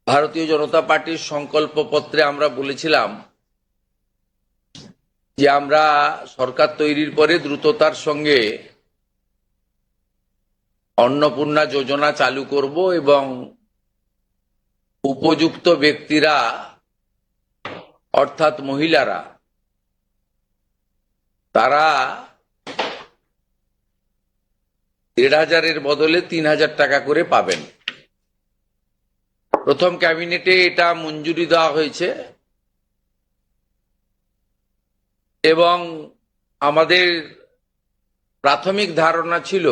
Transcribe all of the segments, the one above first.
ভারতীয় জনতা পার্টির সংকল্পপত্রে আমরা বলেছিলাম যে আমরা সরকার তৈরির পরে দ্রুততার সঙ্গে অন্নপূর্ণা যোজনা চালু করব এবং উপযুক্ত ব্যক্তিরা অর্থাৎ মহিলারা তারা ১,৫০০-এর বদলে ৩,০০০ টাকা করে পাবেন। প্রথম ক্যাবিনেটে এটা মঞ্জুরি দেওয়া হয়েছে এবং আমাদের প্রাথমিক ধারণা ছিল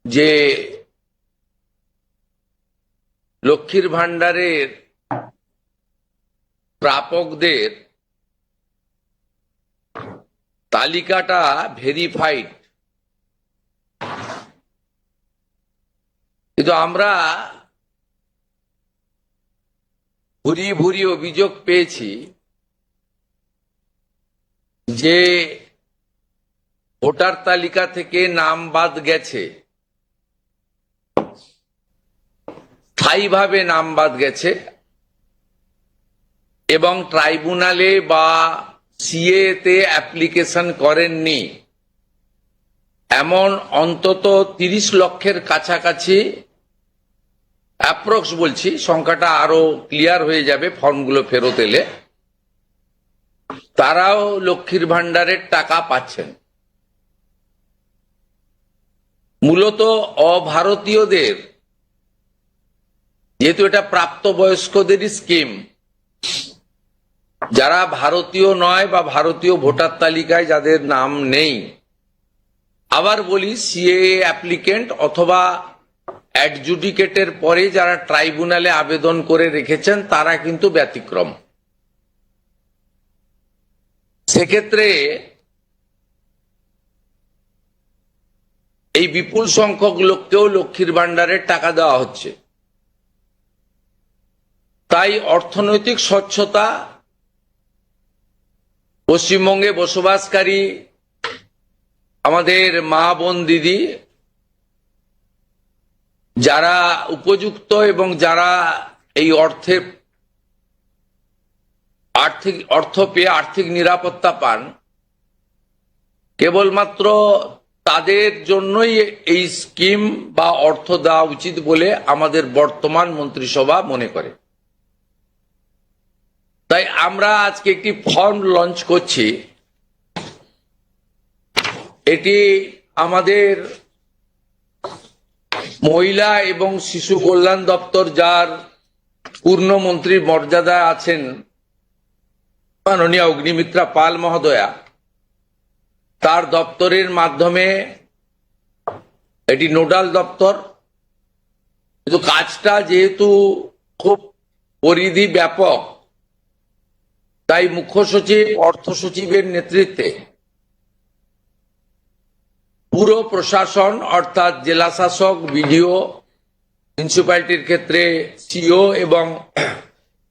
যে লক্ষ্মীর ভান্ডারের প্রাপকদের তালিকাটা ভেরিফাইড, কিন্তু আমরা ভুরি ভুরি অভিযোগ পেয়েছি যে ভোটার তালিকা থেকে নাম বাদ গেছে, স্থায়ীভাবে নাম বাদ গেছে এবং ট্রাইব্যুনালে বা সিএ তে অ্যাপ্লিকেশন করেননি এমন অন্তত ৩০ লক্ষের কাছাকাছি, অ্যাপ্রক্স বলছি, সংখ্যাটা আরো ক্লিয়ার হয়ে যাবে ফর্মগুলো ফেরত এলে, তারাও লক্ষ্মীর ভান্ডারের টাকা পাচ্ছেন। মূলত অভারতীয়দের, যেহেতু এটা প্রাপ্তবয়স্কদেরই স্কিম, যারা ভারতীয় নয় বা ভারতীয় ভোটার তালিকায় যাদের নাম নেই, আবার বলি সিএএ অ্যাপ্লিকেন্ট অথবা অ্যাডজুডিকেটের পরে যারা ট্রাইব্যুনালে আবেদন করে রেখেছেন তারা কিন্তু ব্যতিক্রম। সেক্ষেত্রে এই বিপুল সংখ্যক লোককেও লক্ষ্মীর ভান্ডারের টাকা দেওয়া হচ্ছে। তাই অর্থনৈতিক স্বচ্ছতা, পশ্চিমবঙ্গে বসবাসকারী আমাদের মা বোন দিদি যারা উপযুক্ত এবং যারা এই অর্থ পেয়ে আর্থিক নিরাপত্তা পান, কেবলমাত্র তাদের জন্যই এই স্কিম বা অর্থ দেওয়া উচিত বলে আমাদের বর্তমান মন্ত্রিসভা মনে করে। তাই আমরা আজকে একটি ফর্ম লঞ্চ করছি। এটি আমাদের মহিলা এবং শিশু কল্যাণ দপ্তর, যার পূর্ণমন্ত্রীর মর্যাদা আছেন মাননীয় অগ্নিমিত্রা পাল মহোদয়া, তার দপ্তরের মাধ্যমে, এটি নোডাল দপ্তর, কিন্তু কাজটা যেহেতু খুব পরিধি ব্যাপক, তাই মুখ্য সচিব, অর্থ সচিবের নেতৃত্বে পুরো প্রশাসন অর্থাৎ জেলা শাসক, বিডিও, মিউনিসিপ্যালিটির ক্ষেত্রে সিও এবং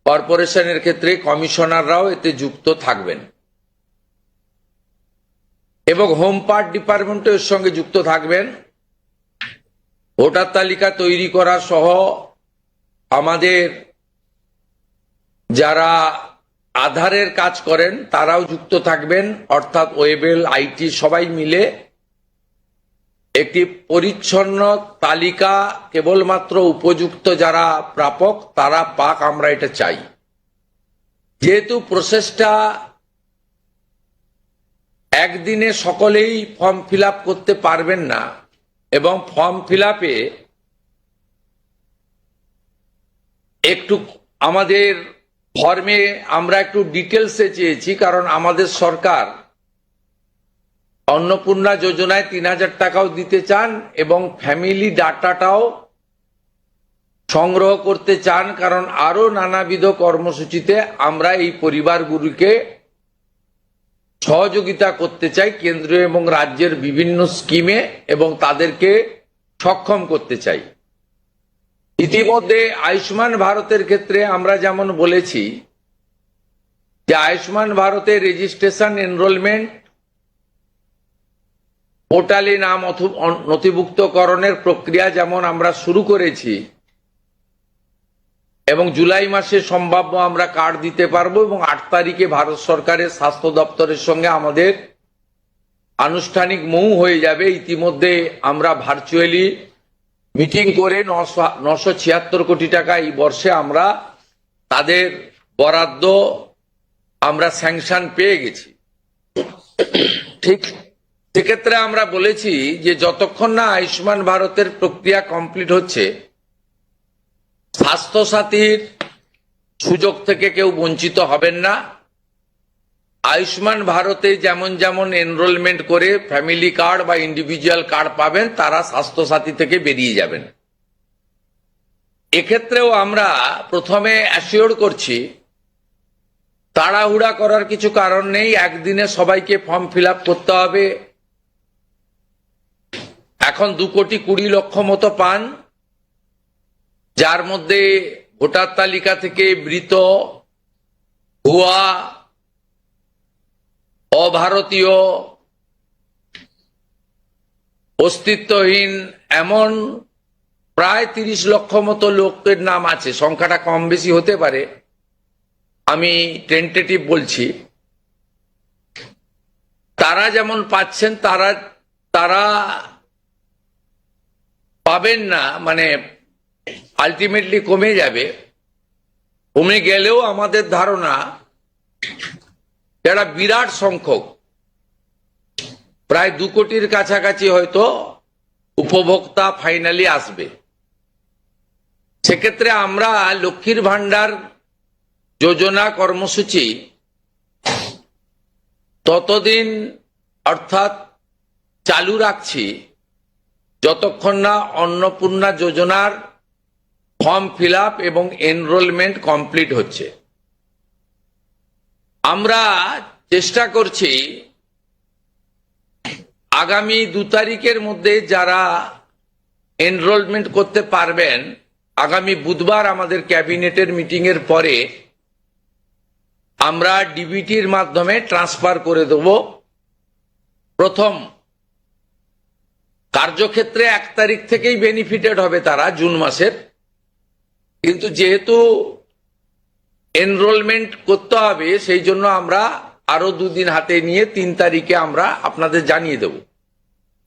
কর্পোরেশনের ক্ষেত্রে কমিশনাররাও এতে যুক্ত থাকবেন এবং হোম পার্ট ডিপার্টমেন্টও এর সঙ্গে যুক্ত থাকবেন। ভোটার তালিকা তৈরি করা সহ আমাদের যারা আধারের কাজ করেন তারাও যুক্ত থাকবেন, অর্থাৎ ওয়েবেল, আইটি সবাই মিলে একটি পরিচ্ছন্ন তালিকা কেবলমাত্র উপযুক্ত যারা প্রাপক তারা পাক, আমরা এটা চাই। যেহেতু প্রসেসটা একদিনে সকলেই ফর্ম ফিল আপ করতে পারবেন না এবং ফর্ম ফিল আপে একটু আমাদের ফর্মে আমরা একটু ডিটেলসে চেয়েছি, কারণ আমাদের সরকার অন্নপূর্ণা যোজনায় ৩,০০০ টাকাও দিতে চান এবং ফ্যামিলি ডাটাটাও সংগ্রহ করতে চান, কারণ আরো নানাবিধ কর্মসূচিতে আমরা এই পরিবারগুলিকে সহযোগিতা করতে চাই কেন্দ্রীয় এবং রাজ্যের বিভিন্ন স্কিমে এবং তাদেরকে সক্ষম করতে চাই। ইতিমধ্যে আয়ুষ্মান ভারতের ক্ষেত্রে আমরা যেমন বলেছি যে আয়ুষ্মান ভারতের রেজিস্ট্রেশন, এনরোলমেন্ট, পোর্টালে নাম নথিভুক্তকরণের প্রক্রিয়া যেমন আমরা শুরু করেছি, এবং জুলাই মাসে সম্ভাব্য আমরা কার্ড দিতে পারবো এবং 8 তারিখে ভারত সরকারের স্বাস্থ্য দপ্তরের সঙ্গে আমাদের আনুষ্ঠানিক মৌ হয়ে যাবে। ইতিমধ্যে আমরা ভার্চুয়ালি মিটিং করে 976 কোটি টাকা এই বর্ষে আমরা তাদের বরাদ্দ আমরা স্যাংশন পেয়ে গেছি। ঠিক সেক্ষেত্রে আমরা বলেছি যে যতক্ষণ না আয়ুষ্মান ভারতের প্রক্রিয়া কমপ্লিট হচ্ছে, স্বাস্থ্যসাথীর সুযোগ থেকে কেউ বঞ্চিত হবেন না। আয়ুষ্মান ভারতে যেমন যেমন এনরোলমেন্ট করে ফ্যামিলি কার্ড বা ইন্ডিভিজুয়াল কার্ড পাবেন, তারা স্বাস্থ্যসাথী থেকে বেরিয়ে যাবেন। এক্ষেত্রেও আমরা প্রথমে অ্যাসিওর করছি তাড়াহুড়া করার কিছু কারণ নেই। একদিনে সবাইকে ফর্ম ফিল আপ করতে হবে। এখন 2,20,00,000 মতো পান, যার মধ্যে ভোটার তালিকা থেকে মৃত, ভুয়া, অভারতীয়, অস্তিত্বহীন এমন প্রায় 30 লক্ষ মতো লোকের নাম আছে। সংখ্যাটা কম বেশি হতে পারে, আমি টেন্টেটিভ বলছি। তারা যেমন পাচ্ছেন তারা পাবেন না, মানে আলটিমেটলি কমে যাবে। কমে গেলেও আমাদের ধারণা যারা বিরাট সংখ্যক, প্রায় 2 কোটির কাছাকাছি হয়তো উপভোক্তা ফাইনালি আসবে। সেক্ষেত্রে আমরা লক্ষ্মীর ভান্ডার যোজনা কর্মসূচি ততদিন অর্থাৎ চালু রাখছি যতক্ষণ না অন্নপূর্ণা যোজনার ফর্ম ফিল আপ এবং এনরোলমেন্ট কমপ্লিট হচ্ছে। আমরা চেষ্টা করছি আগামী 2 তারিখের মধ্যে যারা এনরোলমেন্ট করতে পারবেন, আগামী বুধবার আমাদের ক্যাবিনেটের মিটিং এর পরে আমরা ডিবিটির মাধ্যমে ট্রান্সফার করে দেব। প্রথম কার্যক্ষেত্রে 1 তারিখ থেকেই বেনিফিটেড হবে তারা, জুন মাসের। কিন্তু যেহেতু এনরোলমেন্ট করতে হবে, সেই জন্য আমরা আরো 2 দিন হাতে নিয়ে 3 তারিখে আমরা আপনাদের জানিয়ে দেব।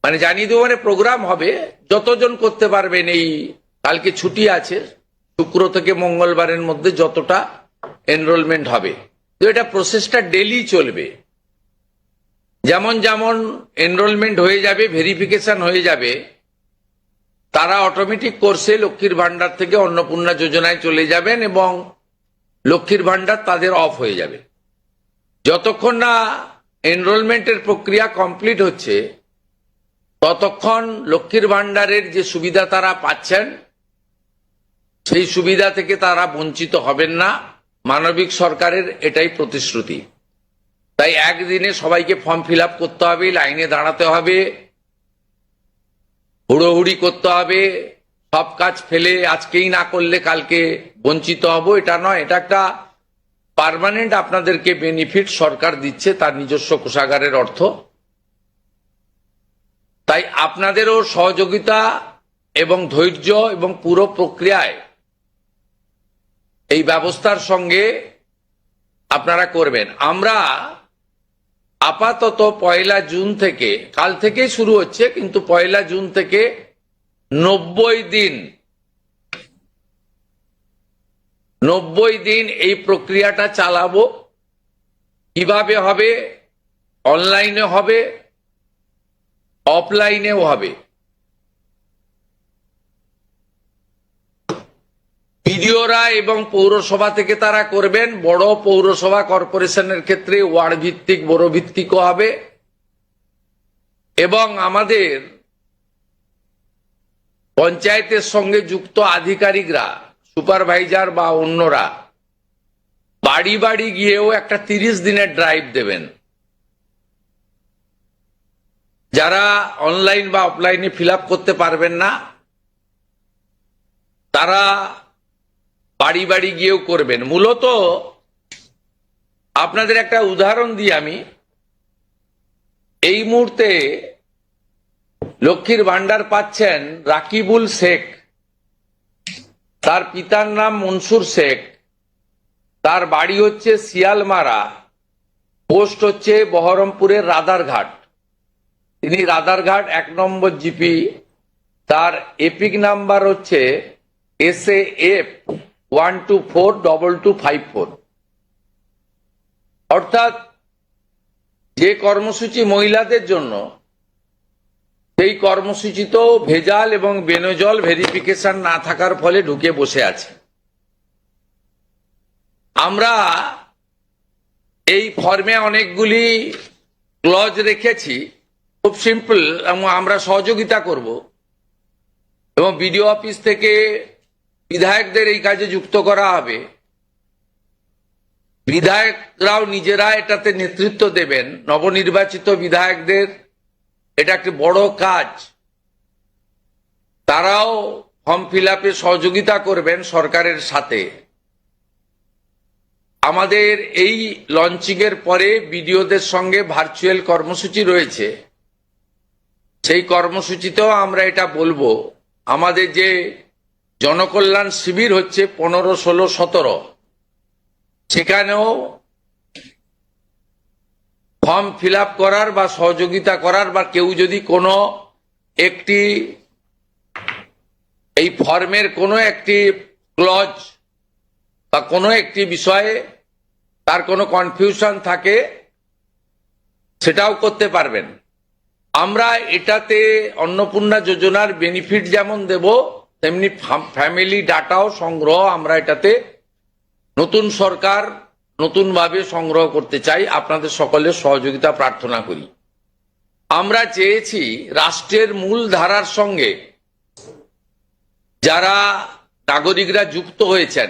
মানে জানিয়ে দেবো মানে প্রোগ্রাম হবে, যতজন করতে পারবেন। এই কালকে ছুটি আছে, শুক্র থেকে মঙ্গলবারের মধ্যে যতটা এনরোলমেন্ট হবে। তো এটা প্রসেসটা ডেলি চলবে। যেমন যেমন এনরোলমেন্ট হয়ে যাবে, ভেরিফিকেশন হয়ে যাবে, তারা অটোমেটিক কোর্সে লক্ষ্মীর ভান্ডার থেকে অন্নপূর্ণা যোজনায় চলে যাবেন এবং লক্ষ্মীর ভান্ডার তাদের অফ হয়ে যাবে। যতক্ষণ না এনরোলমেন্টের প্রক্রিয়া কমপ্লিট হচ্ছে, ততক্ষণ লক্ষ্মীর ভান্ডারের যে সুবিধা তারা পাচ্ছেন, সেই সুবিধা থেকে তারা বঞ্চিত হবেন না। মানবিক সরকারের এটাই প্রতিশ্রুতি। তাই একদিনে সবাইকে ফর্ম ফিল আপ করতে হবে, লাইনে দাঁড়াতে হবে, হুড়োহুড়ি করতে হবে, সব কাজ ফেলে আজকেই না করলে কালকে বঞ্চিত হব, এটা নয়। এটা একটা পার্মানেন্ট আপনাদেরকে বেনিফিট সরকার দিচ্ছে তার নিজস্ব কোষাগারের অর্থ। তাই আপনাদেরও সহযোগিতা এবং ধৈর্য এবং পুরো প্রক্রিয়ায় এই ব্যবস্থার সঙ্গে আপনারা করবেন। আমরা আপাতত 1 জুন থেকে, কাল থেকেই শুরু হচ্ছে, কিন্তু 1 জুন থেকে 90 দিন এই প্রক্রিয়াটা চালাবো। কিভাবে হবে? অনলাইনে হবে, অফলাইনেও হবে। বিডিওরা এবং পৌরসভা থেকে তারা করবেন। বড় পৌরসভা কর্পোরেশনের ক্ষেত্রে ওয়ার্ড ভিত্তিক, বড় ভিত্তিকও হবে। এবং আমাদের পঞ্চায়েতের সঙ্গে যুক্ত আধিকারিকরা, সুপারভাইজার বা অন্যরা বাড়ি বাড়ি গিয়েও একটা 30 দিনের ড্রাইভ দেবেন। যারা অনলাইন বা অফলাইনে ফিল আপ করতে পারবেন না, তারা বাড়ি বাড়ি গিয়েও করবেন। মূলত আপনাদের একটা উদাহরণ দিই আমি। এই মুহূর্তে লক্ষ্মীর ভান্ডার পাচ্ছেন রাকিবুল শেখ, তার পিতার নাম মনসুর শেখ, তার বাড়ি হচ্ছে শিয়ালমারা, পোস্ট হচ্ছে বহরমপুরের রাদারঘাট। তিনি রাদারঘাট 1 নম্বর জিপি, তার এপিক নাম্বার হচ্ছে SAF 1242254। অর্থাৎ যে কর্মসূচি মহিলাদের জন্য, সেই কর্মসূচিতেও ভেজাল এবং বেনজল ভেরিফিকেশন না থাকার ফলে ঢুকে বসে আছে। আমরা এই ফর্মে অনেকগুলি ক্লজ রেখেছি, খুব সিম্পল, এবং আমরা সহযোগিতা করব এবং বিডিও অফিস থেকে বিধায়কদের এই কাজে যুক্ত করা হবে। বিধায়করাও নিজেরা এটাতে নেতৃত্ব দেবেন। নবনির্বাচিত বিধায়কদের এটা একটি বড় কাজ, তারাও ফর্ম ফিল আপে সহযোগিতা করবেন সরকারের সাথে। আমাদের এই লঞ্চিং এর পরে বিডিওদের সঙ্গে ভার্চুয়াল কর্মসূচি রয়েছে, সেই কর্মসূচিতেও আমরা এটা বলবো। আমাদের যে জনকল্যাণ শিবির হচ্ছে 15, 16, 17, সেখানেও ফর্ম ফিল আপ করার বা সহযোগিতা করার, বা কেউ যদি কোনো একটি এই ফর্মের কোনো একটি ক্লজ বা কোনো একটি বিষয়ে তার কোনো কনফিউশন থাকে, সেটাও করতে পারবেন। আমরা এটাতে অন্নপূর্ণা যোজনার বেনিফিট যেমন দেব, তেমনি ফ্যামিলি ডাটাও সংগ্রহ আমরা এটাতে নতুন সরকার নতুনভাবে সংগ্রহ করতে চাই। আপনাদের সকলের সহযোগিতা প্রার্থনা করি। আমরা চেয়েছি রাষ্ট্রের মূল ধারার সঙ্গে যারা নাগরিকরা যুক্ত হয়েছেন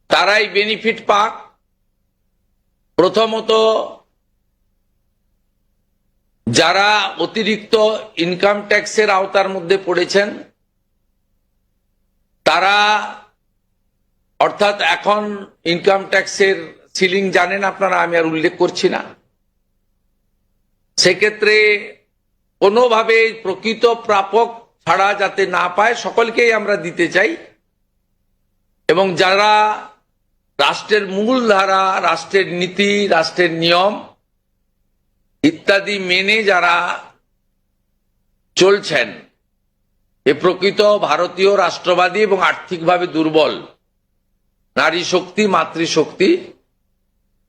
তারাই বেনিফিট পাক। প্রথমত, যারা অতিরিক্ত ইনকাম ট্যাক্সের আওতার মধ্যে পড়েছেন তারা, অর্থাৎ এখন ইনকাম ট্যাক্সের সিলিং জানেন আপনারা, আমি আর উল্লেখ করছি না। সেক্ষেত্রে কোনোভাবে প্রকৃত প্রাপক ছাড়া যাতে না পায়, সকলকেই আমরা দিতে চাই। এবং যারা রাষ্ট্রের মূল ধারা, রাষ্ট্রের নীতি, রাষ্ট্রের নিয়ম ইত্যাদি মেনে যারা চলছেন, এ প্রকৃত ভারতীয় রাষ্ট্রবাদী এবং আর্থিকভাবে দুর্বল নারী শক্তি, মাতৃশক্তি,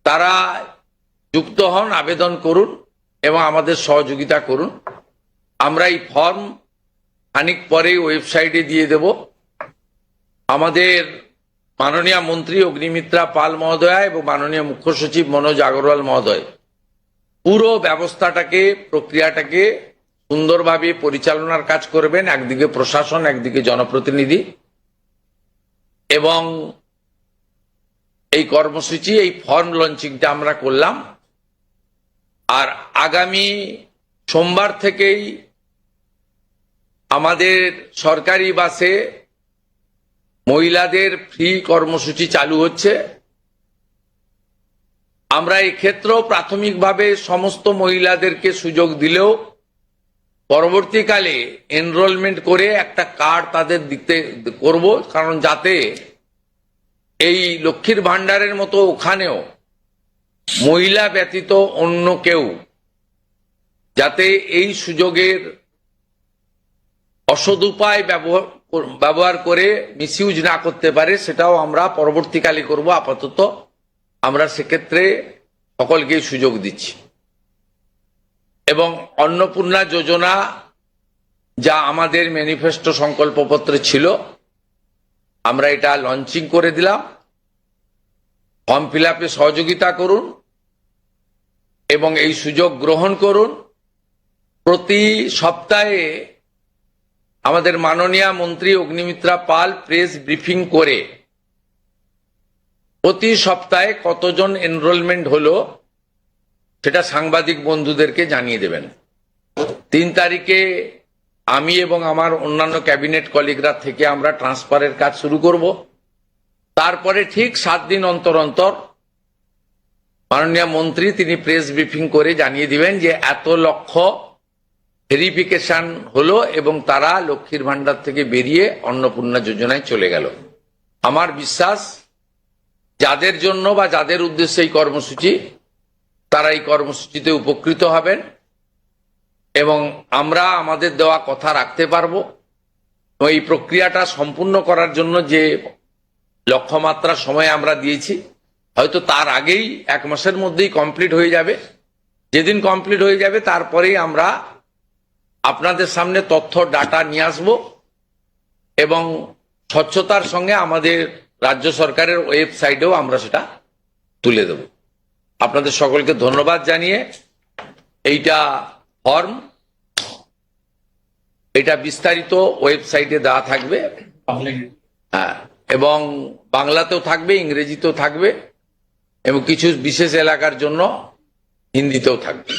তারা যুক্ত হন, আবেদন করুন এবং আমাদের সহযোগিতা করুন। আমরা এই ফর্ম খানিক পরে ওয়েবসাইটে দিয়ে দেব। আমাদের মাননীয় মন্ত্রী অগ্নিমিত্রা পাল মহোদয়া এবং মাননীয় মুখ্য সচিব মনোজ আগরওয়াল মহোদয় পুরো ব্যবস্থাটাকে, প্রক্রিয়াটাকে সুন্দরভাবে পরিচালনার কাজ করবেন। একদিকে প্রশাসন, একদিকে জনপ্রতিনিধি। এবং এই কর্মসূচি, এই ফর্ম লঞ্চিংটা আমরা করলাম। আর আগামী সোমবার থেকেই আমাদের সরকারি বাসে মহিলাদের ফ্রি কর্মসূচি চালু হচ্ছে। আমরা এই ক্ষেত্রেও প্রাথমিকভাবে সমস্ত মহিলাদেরকে সুযোগ দিলেও পরবর্তীকালে এনরোলমেন্ট করে একটা কার্ড তাদের দিতে করব, কারণ যাতে এই লক্ষ্মীর ভান্ডারের মতো ওখানেও মহিলা ব্যতীত অন্য কেউ যাতে এই সুযোগের অসদুপায় ব্যবহার করে মিসইউজ না করতে পারে, সেটাও আমরা পরবর্তীকালে করব। আপাতত আমরা সেক্ষেত্রে সকলকেই সুযোগ দিচ্ছি। এবং অন্নপূর্ণা যোজনা যা আমাদের ম্যানিফেস্টো সংকল্পপত্রে ছিল, আমরা এটা লঞ্চিং করে দিলাম। ফর্ম ফিল আপে সহযোগিতা করুন এবং এই সুযোগ গ্রহণ করুন। প্রতি সপ্তাহে আমাদের মাননীয় মন্ত্রী অগ্নিমিত্রা পাল প্রেস ব্রিফিং করে প্রতি সপ্তাহে কতজন এনরোলমেন্ট হলো সেটা সাংবাদিক বন্ধুদেরকে জানিয়ে দেবেন। 3 তারিখে আমি এবং আমার অন্যান্য ক্যাবিনেট কলিগরা থেকে আমরা ট্রান্সফারের কাজ শুরু করব। তারপরে ঠিক 7 দিন অন্তর অন্তর মাননীয় মন্ত্রী তিনি প্রেস ব্রিফিং করে জানিয়ে দিবেন যে এত লক্ষ ভেরিফিকেশন হলো এবং তারা লক্ষ্মীর ভান্ডার থেকে বেরিয়ে অন্নপূর্ণা যোজনায় চলে গেল। আমার বিশ্বাস যাদের জন্য বা যাদের উদ্দেশ্যে এই কর্মসূচি, তারা এই কর্মসূচিতে উপকৃত হবেন এবং আমরা আমাদের দেওয়া কথা রাখতে পারবো। এই প্রক্রিয়াটা সম্পূর্ণ করার জন্য যে লক্ষ্যমাত্রা সময় আমরা দিয়েছি, হয়তো তার আগেই 1 মাসের মধ্যেই কমপ্লিট হয়ে যাবে। যেদিন কমপ্লিট হয়ে যাবে তারপরেই আমরা আপনাদের সামনে তথ্য ডাটা নিয়ে আসব এবং স্বচ্ছতার সঙ্গে আমাদের রাজ্য সরকারের ওয়েবসাইটেও আমরা সেটা তুলে দেব। আপনাদের সকলকে ধন্যবাদ জানিয়ে এইটা ফর্ম, এটা বিস্তারিত ওয়েবসাইটে দেওয়া থাকবে, হ্যাঁ, এবং বাংলাতেও থাকবে, ইংরেজিতেও থাকবে এবং কিছু বিশেষ এলাকার জন্য হিন্দিতেও থাকবে।